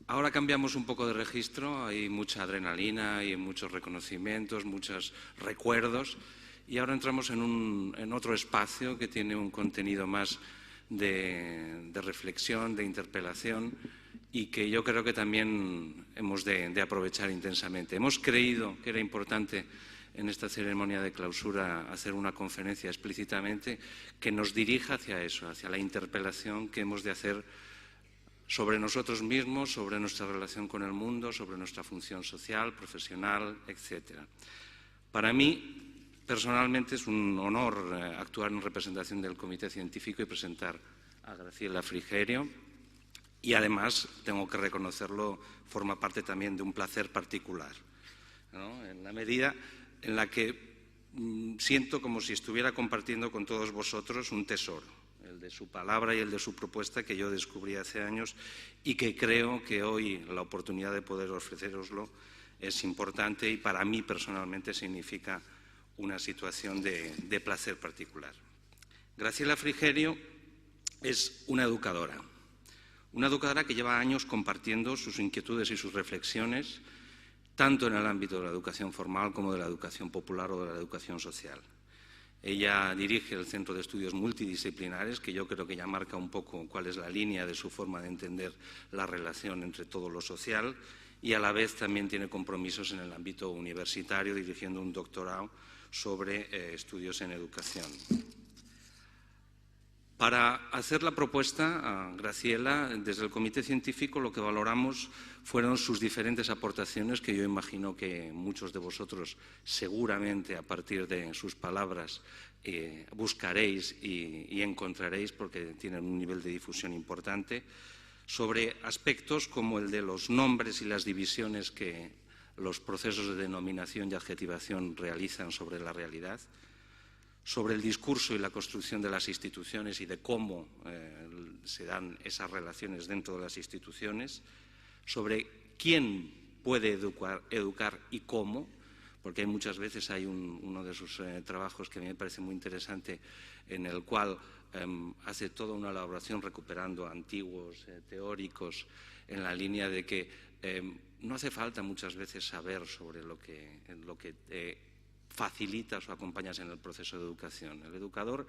Ahora cambiamos un poco de registro, hay mucha adrenalina, hay muchos reconocimientos, muchos recuerdos, y ahora entramos en otro espacio que tiene un contenido más de reflexión, de interpelación, y que yo creo que también hemos de aprovechar intensamente. Hemos creído que era importante en esta ceremonia de clausura hacer una conferencia explícitamente que nos dirija hacia eso, hacia la interpelación que hemos de hacer sobre nosotros mismos, sobre nuestra relación con el mundo, sobre nuestra función social, profesional, etc. Para mí, personalmente, es un honor actuar en representación del Comité Científico y presentar a Graciela Frigerio, y además, tengo que reconocerlo, forma parte también de un placer particular, ¿no? En la medida en la que siento como si estuviera compartiendo con todos vosotros un tesoro, el de su palabra y el de su propuesta, que yo descubrí hace años y que creo que hoy la oportunidad de poder ofreceroslo es importante y para mí personalmente significa una situación de placer particular. Graciela Frigerio es una educadora que lleva años compartiendo sus inquietudes y sus reflexiones tanto en el ámbito de la educación formal como de la educación popular o de la educación social. Ella dirige el Centro de Estudios Multidisciplinares, que yo creo que ya marca un poco cuál es la línea de su forma de entender la relación entre todo lo social, y a la vez también tiene compromisos en el ámbito universitario, dirigiendo un doctorado sobre estudios en educación. Para hacer la propuesta, Graciela, desde el Comité Científico lo que valoramos fueron sus diferentes aportaciones, que yo imagino que muchos de vosotros seguramente a partir de sus palabras buscaréis y encontraréis, porque tienen un nivel de difusión importante, sobre aspectos como el de los nombres y las divisiones que los procesos de denominación y adjetivación realizan sobre la realidad, sobre el discurso y la construcción de las instituciones y de cómo se dan esas relaciones dentro de las instituciones, sobre quién puede educar y cómo, porque hay muchas veces uno de sus trabajos que a mí me parece muy interesante, en el cual hace toda una elaboración recuperando antiguos teóricos en la línea de que no hace falta muchas veces saber sobre lo que facilitas o acompañas en el proceso de educación. El educador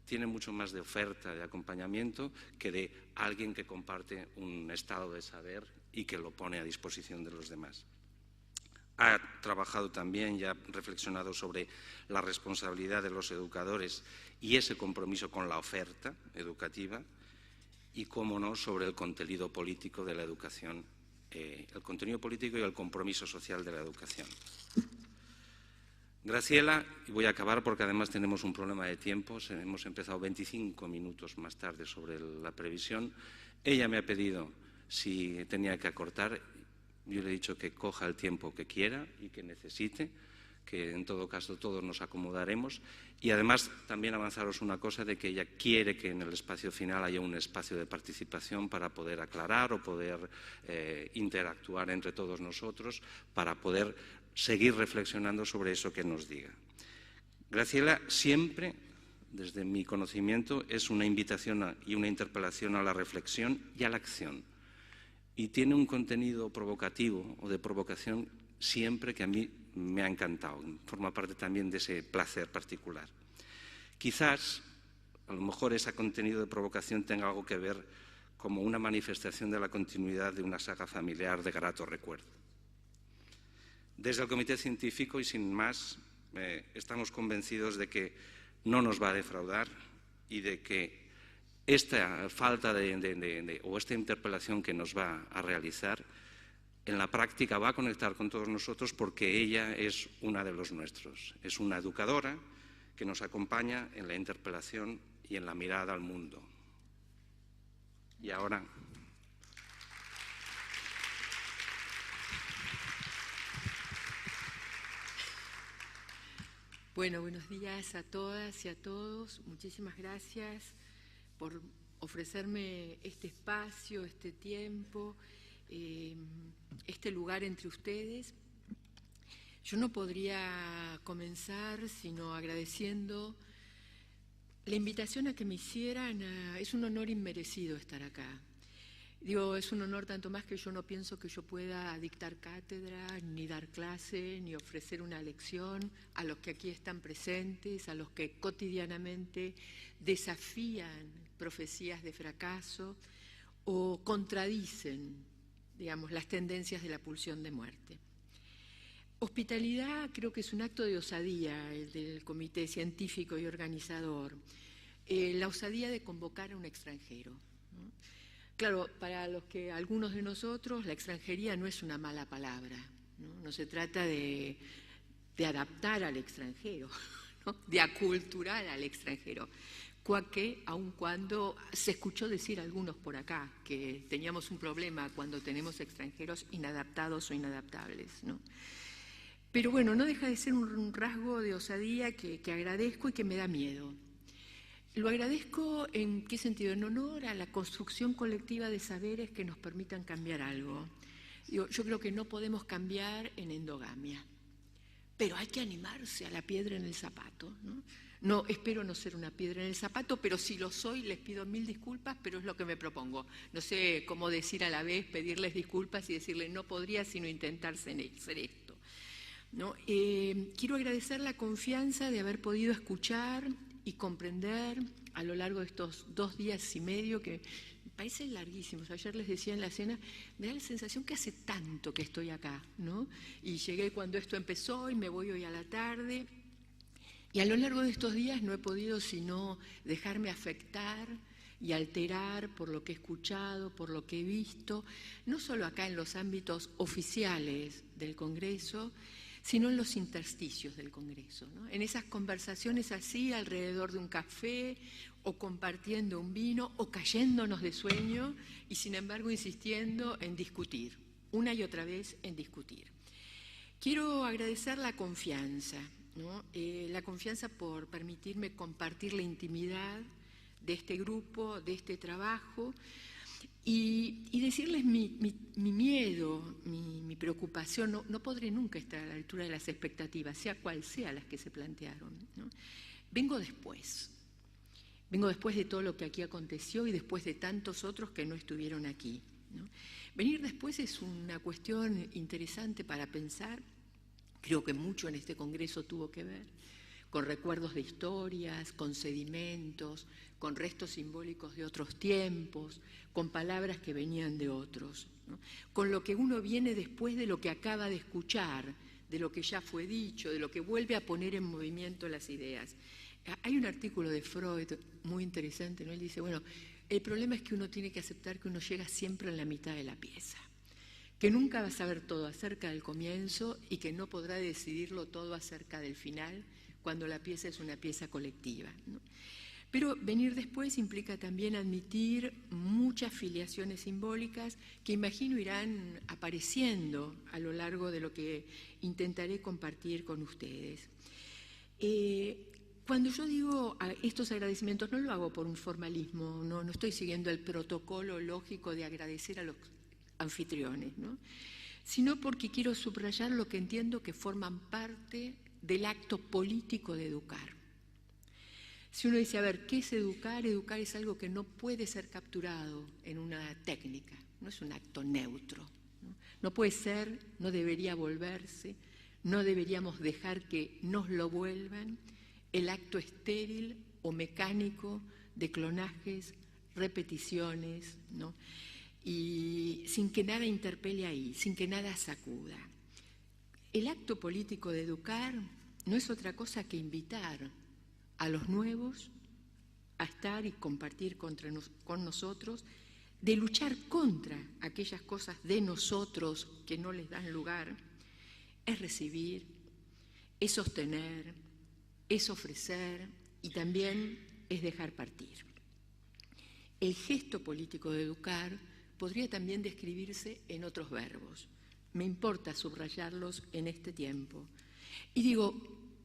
tiene mucho más de oferta de acompañamiento que de alguien que comparte un estado de saber y que lo pone a disposición de los demás. Ha trabajado también y ha reflexionado sobre la responsabilidad de los educadores y ese compromiso con la oferta educativa y, cómo no, sobre el contenido político de la educación, el contenido político y el compromiso social de la educación. Graciela, y voy a acabar porque además tenemos un problema de tiempos, hemos empezado 25 minutos más tarde sobre la previsión. Ella me ha pedido si tenía que acortar, yo le he dicho que coja el tiempo que quiera y que necesite, que en todo caso todos nos acomodaremos, y además también avanzaros una cosa, de que ella quiere que en el espacio final haya un espacio de participación para poder aclarar o poder interactuar entre todos nosotros, para poder seguir reflexionando sobre eso que nos diga. Graciela siempre, desde mi conocimiento, es una invitación y una interpelación a la reflexión y a la acción. Y tiene un contenido provocativo o de provocación siempre que a mí me ha encantado. Forma parte también de ese placer particular. Quizás, a lo mejor, ese contenido de provocación tenga algo que ver como una manifestación de la continuidad de una saga familiar de grato recuerdo. Desde el Comité Científico, y sin más, estamos convencidos de que no nos va a defraudar y de que esta falta o esta interpelación que nos va a realizar en la práctica va a conectar con todos nosotros, porque ella es una de los nuestros. Es una educadora que nos acompaña en la interpelación y en la mirada al mundo. Y ahora... Bueno, buenos días a todas y a todos. Muchísimas gracias por ofrecerme este espacio, este tiempo, este lugar entre ustedes. Yo no podría comenzar sino agradeciendo la invitación a que me hicieran. Es un honor inmerecido estar acá. Digo, es un honor tanto más que yo no pienso que yo pueda dictar cátedra, ni dar clase, ni ofrecer una lección a los que aquí están presentes, a los que cotidianamente desafían profecías de fracaso o contradicen, digamos, las tendencias de la pulsión de muerte. Hospitalidad creo que es un acto de osadía, el del comité científico y organizador, la osadía de convocar a un extranjero, ¿no? Claro, para algunos de nosotros, la extranjería no es una mala palabra, ¿no? No se trata de adaptar al extranjero, ¿no? De aculturar al extranjero, cuaque, aun cuando se escuchó decir algunos por acá que teníamos un problema cuando tenemos extranjeros inadaptados o inadaptables, ¿no? Pero bueno, no deja de ser un rasgo de osadía que agradezco y que me da miedo. Lo agradezco en qué sentido, en honor a la construcción colectiva de saberes que nos permitan cambiar algo. Yo creo que no podemos cambiar en endogamia, pero hay que animarse a la piedra en el zapato, ¿no? No, espero no ser una piedra en el zapato, pero si lo soy, les pido 1000 disculpas, pero es lo que me propongo. No sé cómo decir a la vez, pedirles disculpas y decirles no podría sino intentar ser esto, ¿no? Quiero agradecer la confianza de haber podido escuchar y comprender a lo largo de estos 2 días y medio que me parecen larguísimos. Ayer les decía en la cena, me da la sensación que hace tanto que estoy acá, ¿no? Y llegué cuando esto empezó y me voy hoy a la tarde. Y a lo largo de estos días no he podido sino dejarme afectar y alterar por lo que he escuchado, por lo que he visto, no solo acá en los ámbitos oficiales del Congreso, sino en los intersticios del Congreso, ¿no? En esas conversaciones así alrededor de un café o compartiendo un vino o cayéndonos de sueño y sin embargo insistiendo en discutir, una y otra vez en discutir. Quiero agradecer la confianza, ¿no? La confianza por permitirme compartir la intimidad de este grupo, de este trabajo, y decirles mi miedo, mi preocupación. No podré nunca estar a la altura de las expectativas, sea cual sea las que se plantearon, ¿no? Vengo después de todo lo que aquí aconteció y después de tantos otros que no estuvieron aquí, ¿no? Venir después es una cuestión interesante para pensar. Creo que mucho en este Congreso tuvo que ver con recuerdos de historias, con sedimentos, con restos simbólicos de otros tiempos, con palabras que venían de otros, ¿no? Con lo que uno viene después de lo que acaba de escuchar, de lo que ya fue dicho, de lo que vuelve a poner en movimiento las ideas. Hay un artículo de Freud muy interesante, ¿no? Él dice, bueno, el problema es que uno tiene que aceptar que uno llega siempre en la mitad de la pieza, que nunca va a saber todo acerca del comienzo y que no podrá decidirlo todo acerca del final cuando la pieza es una pieza colectiva, ¿no? Pero venir después implica también admitir muchas filiaciones simbólicas que imagino irán apareciendo a lo largo de lo que intentaré compartir con ustedes. Cuando yo digo estos agradecimientos no lo hago por un formalismo, no estoy siguiendo el protocolo lógico de agradecer a los anfitriones, ¿no? Sino porque quiero subrayar lo que entiendo que forman parte del acto político de educar. Si uno dice, a ver, ¿qué es educar? Educar es algo que no puede ser capturado en una técnica, no es un acto neutro, ¿no? No puede ser, no debería volverse, no deberíamos dejar que nos lo vuelvan el acto estéril o mecánico de clonajes, repeticiones, ¿no? Y sin que nada interpele ahí, sin que nada sacuda. El acto político de educar no es otra cosa que invitar a los nuevos a estar y compartir con nosotros, de luchar contra aquellas cosas de nosotros que no les dan lugar. Es recibir, es sostener, es ofrecer y también es dejar partir. El gesto político de educar podría también describirse en otros verbos. Me importa subrayarlos en este tiempo. Y digo,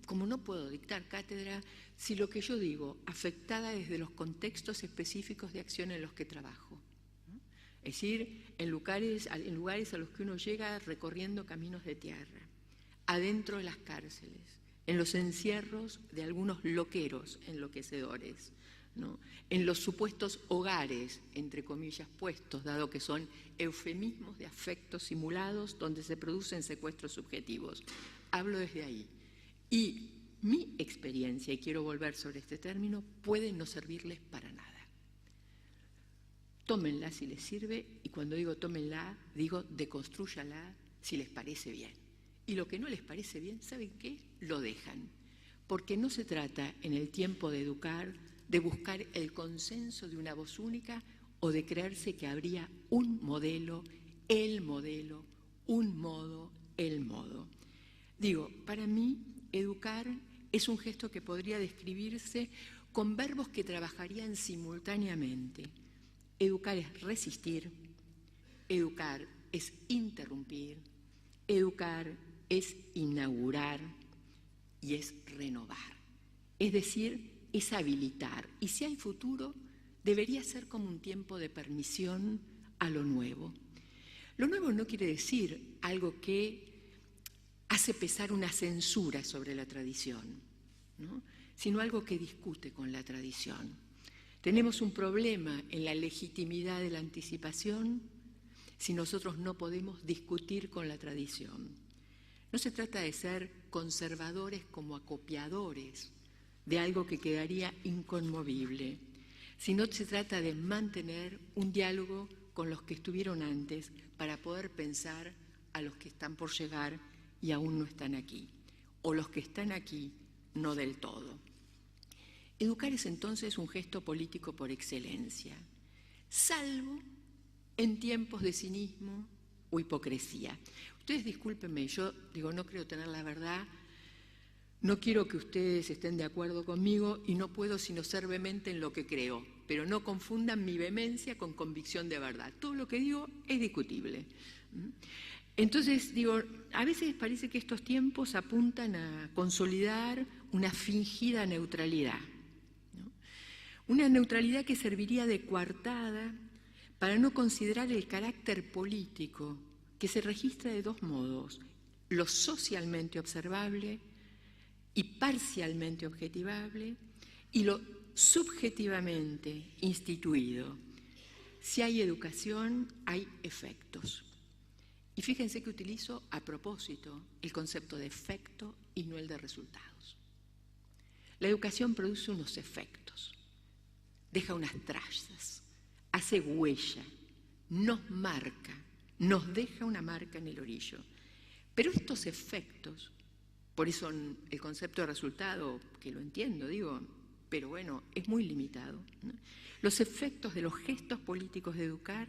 como no puedo dictar cátedra, si lo que yo digo, afectada desde los contextos específicos de acción en los que trabajo, ¿no? Es decir, en lugares a los que uno llega recorriendo caminos de tierra, adentro de las cárceles, en los encierros de algunos loqueros enloquecedores, ¿no? En los supuestos hogares, entre comillas puestos, dado que son eufemismos de afectos simulados donde se producen secuestros subjetivos. Hablo desde ahí. Y mi experiencia, y quiero volver sobre este término, puede no servirles para nada. Tómenla si les sirve, y cuando digo tómenla, digo deconstrúyala si les parece bien. Y lo que no les parece bien, ¿saben qué? Lo dejan. Porque no se trata, en el tiempo de educar, de buscar el consenso de una voz única o de creerse que habría un modelo, un modo, el modo. Digo, para mí, educar es un gesto que podría describirse con verbos que trabajarían simultáneamente. Educar es resistir, educar es interrumpir, educar es inaugurar y es renovar. Es decir, es habilitar. Y si hay futuro, debería ser como un tiempo de permisión a lo nuevo. Lo nuevo no quiere decir algo que hace pesar una censura sobre la tradición, ¿no? Sino algo que discute con la tradición. Tenemos un problema en la legitimidad de la anticipación si nosotros no podemos discutir con la tradición. No se trata de ser conservadores como acopiadores de algo que quedaría inconmovible, sino se trata de mantener un diálogo con los que estuvieron antes para poder pensar a los que están por llegar y aún no están aquí, o los que están aquí no del todo. Educar es entonces un gesto político por excelencia, salvo en tiempos de cinismo o hipocresía. Ustedes discúlpenme, yo digo, no creo tener la verdad, no quiero que ustedes estén de acuerdo conmigo y no puedo sino ser vehemente en lo que creo, pero no confundan mi vehemencia con convicción de verdad. Todo lo que digo es discutible. Entonces, digo, a veces parece que estos tiempos apuntan a consolidar una fingida neutralidad, ¿no? Una neutralidad que serviría de coartada para no considerar el carácter político que se registra de dos modos, lo socialmente observable y parcialmente objetivable, y lo subjetivamente instituido. Si hay educación, hay efectos. Y fíjense que utilizo a propósito el concepto de efecto y no el de resultados. La educación produce unos efectos, deja unas trazas, hace huella, nos marca, nos deja una marca en el orillo. Pero estos efectos, por eso el concepto de resultado, que lo entiendo, digo, pero bueno, es muy limitado, ¿no? Los efectos de los gestos políticos de educar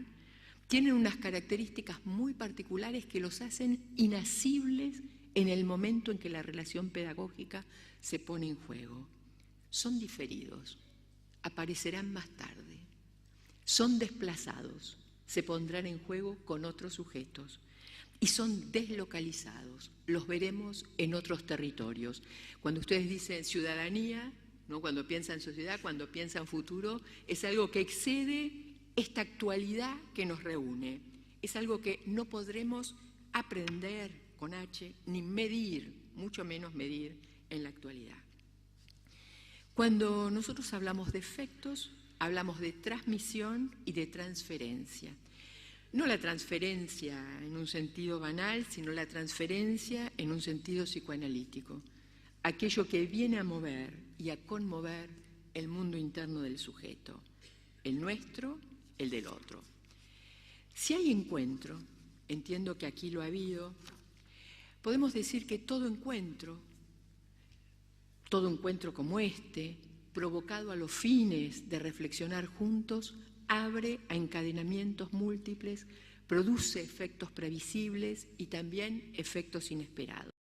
tienen unas características muy particulares que los hacen inasibles en el momento en que la relación pedagógica se pone en juego. Son diferidos, aparecerán más tarde, son desplazados, se pondrán en juego con otros sujetos y son deslocalizados, los veremos en otros territorios. Cuando ustedes dicen ciudadanía, ¿no? Cuando piensan en sociedad, cuando piensan futuro, es algo que excede esta actualidad que nos reúne. Es algo que no podremos aprender con H, ni medir, mucho menos medir en la actualidad. Cuando nosotros hablamos de efectos, hablamos de transmisión y de transferencia. No la transferencia en un sentido banal, sino la transferencia en un sentido psicoanalítico. Aquello que viene a mover y a conmover el mundo interno del sujeto, el nuestro, el del otro. Si hay encuentro, entiendo que aquí lo ha habido, podemos decir que todo encuentro como este, provocado a los fines de reflexionar juntos, abre a encadenamientos múltiples, produce efectos previsibles y también efectos inesperados.